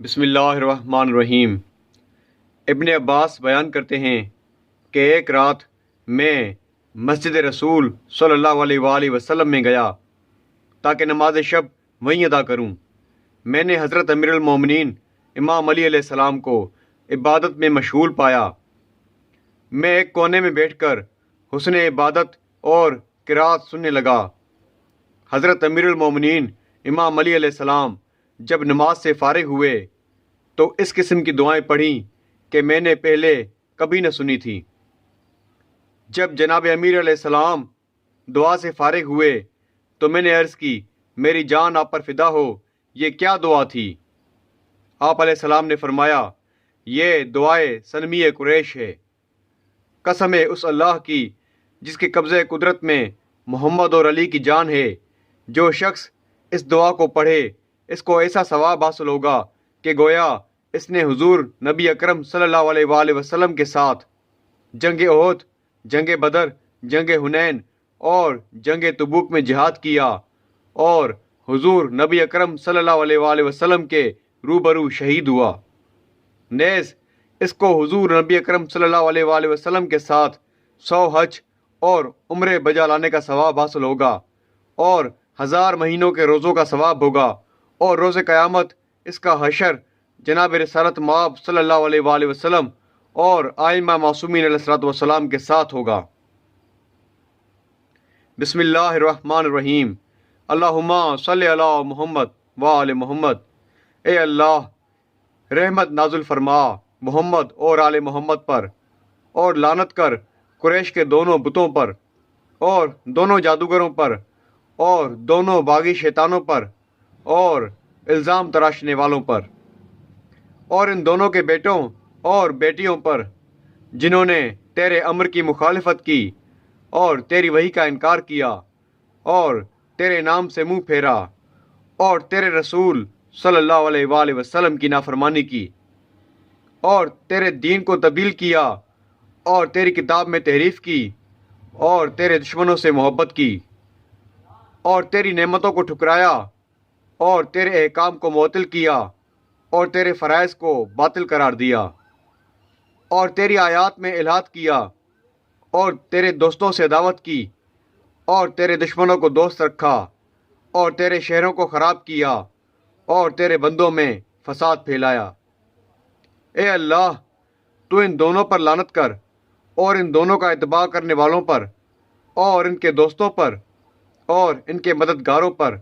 بسم اللہ الرحمن الرحیم۔ ابن عباس بیان کرتے ہیں کہ ایک رات میں مسجد رسول صلی اللہ علیہ وآلہ وسلم میں گیا تاکہ نماز شب وہیں ادا کروں۔ میں نے حضرت امیر المومنین امام علی علیہ السلام کو عبادت میں مشغول پایا۔ میں ایک کونے میں بیٹھ کر حسن عبادت اور قرات سننے لگا۔ حضرت امیر المومنین امام علی علیہ السلام جب نماز سے فارغ ہوئے تو اس قسم کی دعائیں پڑھیں کہ میں نے پہلے کبھی نہ سنی تھی۔ جب جناب امیر علیہ السلام دعا سے فارغ ہوئے تو میں نے عرض کی، میری جان آپ پر فدا ہو، یہ کیا دعا تھی؟ آپ علیہ السلام نے فرمایا، یہ دعائے سنمی قریش ہے۔ قسم ہے اس اللہ کی جس کے قبضہ قدرت میں محمد اور علی کی جان ہے، جو شخص اس دعا کو پڑھے اس کو ایسا ثواب حاصل ہوگا کہ گویا اس نے حضور نبی اکرم صلی اللہ علیہ وآلہ وسلم کے ساتھ جنگ احد، جنگ بدر، جنگ حنین اور جنگ تبوک میں جہاد کیا اور حضور نبی اکرم صلی اللہ علیہ وآلہ وسلم کے روبرو شہید ہوا۔ نیز اس کو حضور نبی اکرم صلی اللہ علیہ وآلہ وسلم کے ساتھ 100 حج اور عمرے بجا لانے کا ثواب حاصل ہوگا اور 1000 مہینوں کے روزوں کا ثواب ہوگا، اور روز قیامت اس کا حشر جناب رسالت مآب صلی اللہ علیہ وآلہ وسلم اور ائمہ معصومین علیہ الصلوۃ والسلام کے ساتھ ہوگا۔ بسم اللہ الرحمن الرحیم۔ اللہم صلی علی محمد وآل محمد۔ اے اللہ، رحمت نازل فرما محمد اور آل محمد پر، اور لعنت کر قریش کے دونوں بتوں پر، اور دونوں جادوگروں پر، اور دونوں باغی شیطانوں پر، اور الزام تراشنے والوں پر، اور ان دونوں کے بیٹوں اور بیٹیوں پر جنہوں نے تیرے امر کی مخالفت کی اور تیری وحی کا انکار کیا اور تیرے نام سے منہ پھیرا اور تیرے رسول صلی اللہ علیہ وآلہ وسلم کی نافرمانی کی اور تیرے دین کو تبدیل کیا اور تیری کتاب میں تحریف کی اور تیرے دشمنوں سے محبت کی اور تیری نعمتوں کو ٹھکرایا اور تیرے احکام کو معطل کیا اور تیرے فرائض کو باطل قرار دیا اور تیری آیات میں الحاد کیا اور تیرے دوستوں سے دعوت کی اور تیرے دشمنوں کو دوست رکھا اور تیرے شہروں کو خراب کیا اور تیرے بندوں میں فساد پھیلایا۔ اے اللہ، تو ان دونوں پر لعنت کر اور ان دونوں کا اتباع کرنے والوں پر اور ان کے دوستوں پر اور ان کے مددگاروں پر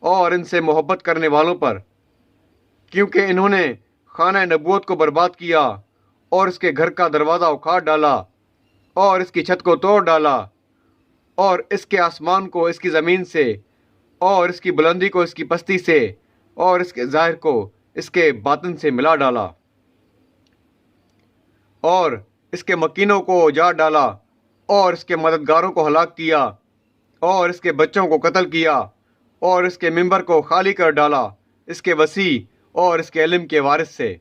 اور ان سے محبت کرنے والوں پر، کیونکہ انہوں نے خانہ نبوت کو برباد کیا اور اس کے گھر کا دروازہ اکھاڑ ڈالا اور اس کی چھت کو توڑ ڈالا اور اس کے آسمان کو اس کی زمین سے اور اس کی بلندی کو اس کی پستی سے اور اس کے ظاہر کو اس کے باطن سے ملا ڈالا اور اس کے مکینوں کو اجاڑ ڈالا اور اس کے مددگاروں کو ہلاک کیا اور اس کے بچوں کو قتل کیا اور اس کے ممبر کو خالی کر ڈالا اس کے وسیع اور اس کے علم کے وارث سے،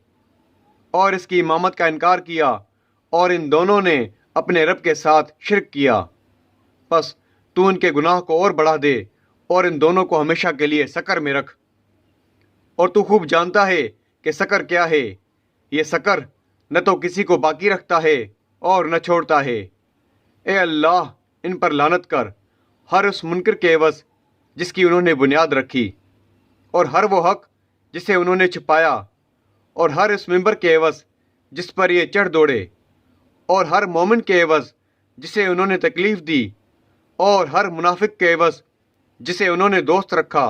اور اس کی امامت کا انکار کیا اور ان دونوں نے اپنے رب کے ساتھ شرک کیا۔ پس تو ان کے گناہ کو اور بڑھا دے اور ان دونوں کو ہمیشہ کے لیے سقر میں رکھ، اور تو خوب جانتا ہے کہ سقر کیا ہے۔ یہ سقر نہ تو کسی کو باقی رکھتا ہے اور نہ چھوڑتا ہے۔ اے اللہ، ان پر لعنت کر ہر اس منکر کے عوض جس کی انہوں نے بنیاد رکھی، اور ہر وہ حق جسے انہوں نے چھپایا، اور ہر اس ممبر کے عوض جس پر یہ چڑھ دوڑے، اور ہر مومن کے عوض جسے انہوں نے تکلیف دی، اور ہر منافق کے عوض جسے انہوں نے دوست رکھا،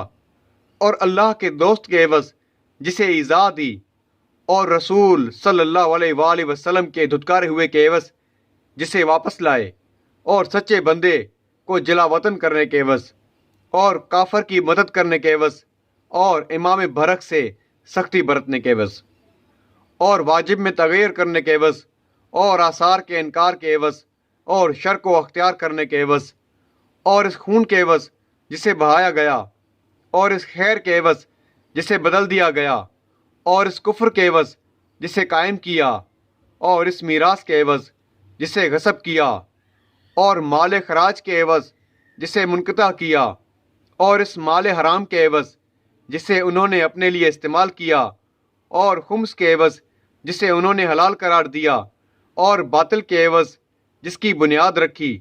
اور اللہ کے دوست کے عوض جسے ایذا دی، اور رسول صلی اللہ علیہ وآلہ وسلم کے دھتکارے ہوئے کے عوض جسے واپس لائے، اور سچے بندے کو جلا وطن کرنے کے عوض، اور کافر کی مدد کرنے کے عوض، اور امام برحق سے سختی برتنے کے عوض، اور واجب میں تغیر کرنے کے عوض، اور آثار کے انکار کے عوض، اور شر کو اختیار کرنے کے عوض، اور اس خون کے عوض جسے بہایا گیا، اور اس خیر کے عوض جسے بدل دیا گیا، اور اس کفر کے عوض جسے قائم کیا، اور اس میراث کے عوض جسے غصب کیا، اور مال خراج کے عوض جسے منقطع کیا، اور اس مال حرام کے عوض جسے انہوں نے اپنے لیے استعمال کیا، اور خمس کے عوض جسے انہوں نے حلال قرار دیا، اور باطل کے عوض جس کی بنیاد رکھی،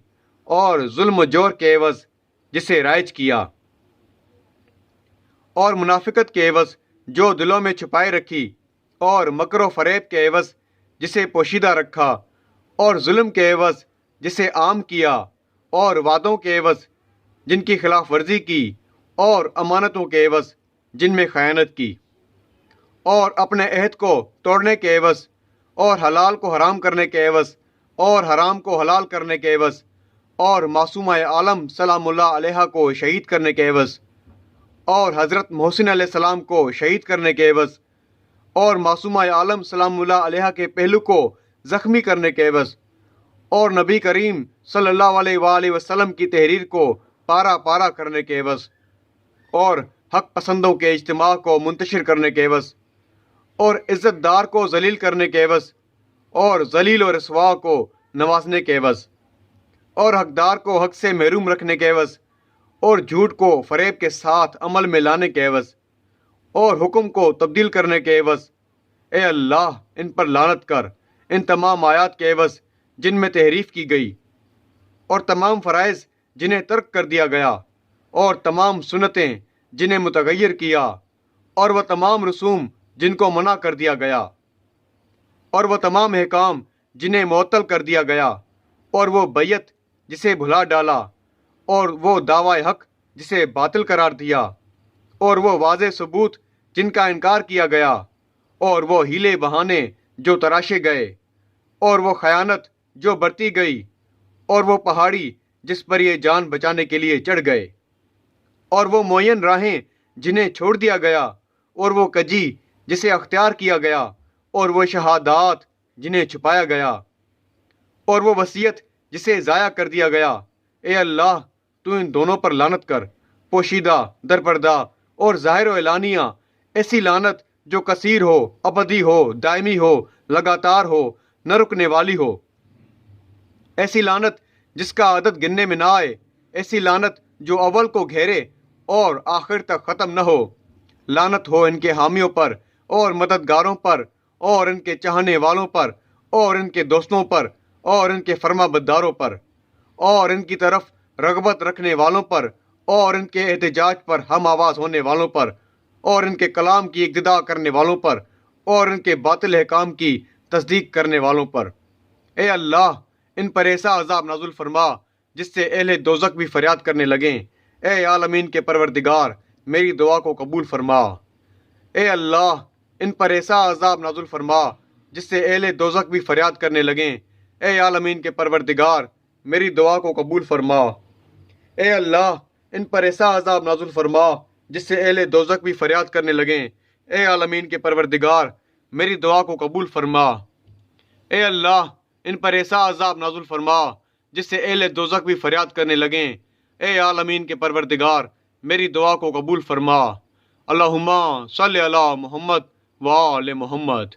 اور ظلم و جور کے عوض جسے رائج کیا، اور منافقت کے عوض جو دلوں میں چھپائے رکھی، اور مکر و فریب کے عوض جسے پوشیدہ رکھا، اور ظلم کے عوض جسے عام کیا، اور وعدوں کے عوض جن کی خلاف ورزی کی، اور امانتوں کے عوض جن میں خیانت کی، اور اپنے عہد کو توڑنے کے عوض، اور حلال کو حرام کرنے کے عوض، اور حرام کو حلال کرنے کے عوض، اور معصومہ عالم سلام اللہ علیہ کو شہید کرنے کے عوض، اور حضرت محسن علیہ السلام کو شہید کرنے کے عوض، اور معصومہ عالم سلام اللہ علیہ کے پہلو کو زخمی کرنے کے عوض، اور نبی کریم صلی اللہ علیہ وآلہ وسلم کی تحریر کو پارا پارا کرنے کے عوض، اور حق پسندوں کے اجتماع کو منتشر کرنے کے عوض، اور عزت دار کو ذلیل کرنے کے عوض، اور ذلیل و رسوا کو نوازنے کے عوض، اور حقدار کو حق سے محروم رکھنے کے عوض، اور جھوٹ کو فریب کے ساتھ عمل میں لانے کے عوض، اور حکم کو تبدیل کرنے کے عوض، اے اللہ ان پر لعنت کر، ان تمام آیات کے عوض جن میں تحریف کی گئی، اور تمام فرائض جنہیں ترک کر دیا گیا، اور تمام سنتیں جنہیں متغیر کیا، اور وہ تمام رسوم جن کو منع کر دیا گیا، اور وہ تمام احکام جنہیں معطل کر دیا گیا، اور وہ بیعت جسے بھلا ڈالا، اور وہ دعوی حق جسے باطل قرار دیا، اور وہ واضح ثبوت جن کا انکار کیا گیا، اور وہ ہیلے بہانے جو تراشے گئے، اور وہ خیانت جو برتی گئی، اور وہ پہاڑی جس پر یہ جان بچانے کے لیے چڑھ گئے، اور وہ معین راہیں جنہیں چھوڑ دیا گیا، اور وہ کجی جسے اختیار کیا گیا، اور وہ شہادات جنہیں چھپایا گیا، اور وہ وصیت جسے ضائع کر دیا گیا، اے اللہ تو ان دونوں پر لعنت کر، پوشیدہ، درپردہ اور ظاہر و اعلانیہ، ایسی لعنت جو کثیر ہو، ابدی ہو، دائمی ہو، لگاتار ہو، نہ رکنے والی ہو، ایسی لعنت جس کا عدد گننے میں نہ آئے، ایسی لعنت جو اول کو گھیرے اور آخر تک ختم نہ ہو۔ لعنت ہو ان کے حامیوں پر اور مددگاروں پر، اور ان کے چاہنے والوں پر، اور ان کے دوستوں پر، اور ان کے فرما برداروں پر، اور ان کی طرف رغبت رکھنے والوں پر، اور ان کے احتجاج پر ہم آواز ہونے والوں پر، اور ان کے کلام کی اقتداء کرنے والوں پر، اور ان کے باطل احکام کی تصدیق کرنے والوں پر۔ اے اللہ ان پر ایسا عذاب نازل فرما جس سے اہل دوزخ بھی فریاد کرنے لگیں، اے عالمین کے پروردگار میری دعا کو قبول فرما۔ اے اللہ ان پر ایسا عذاب نازل فرما جس سے اہل دوزخ بھی فریاد کرنے لگیں، اے عالمین کے پروردگار میری دعا کو قبول فرما۔ اے اللہ ان پر ایسا عذاب نازل فرما جس سے اہل دوزخ بھی فریاد کرنے لگیں، اے عالمین کے پروردگار میری دعا کو قبول فرما۔ اے اللہ ان پر ایسا عذاب نازل فرما جس سے اہل دوزخ بھی فریاد کرنے لگیں، اے عالمین کے پروردگار میری دعا کو قبول فرما۔ اللہم صلی علی محمد و آل محمد۔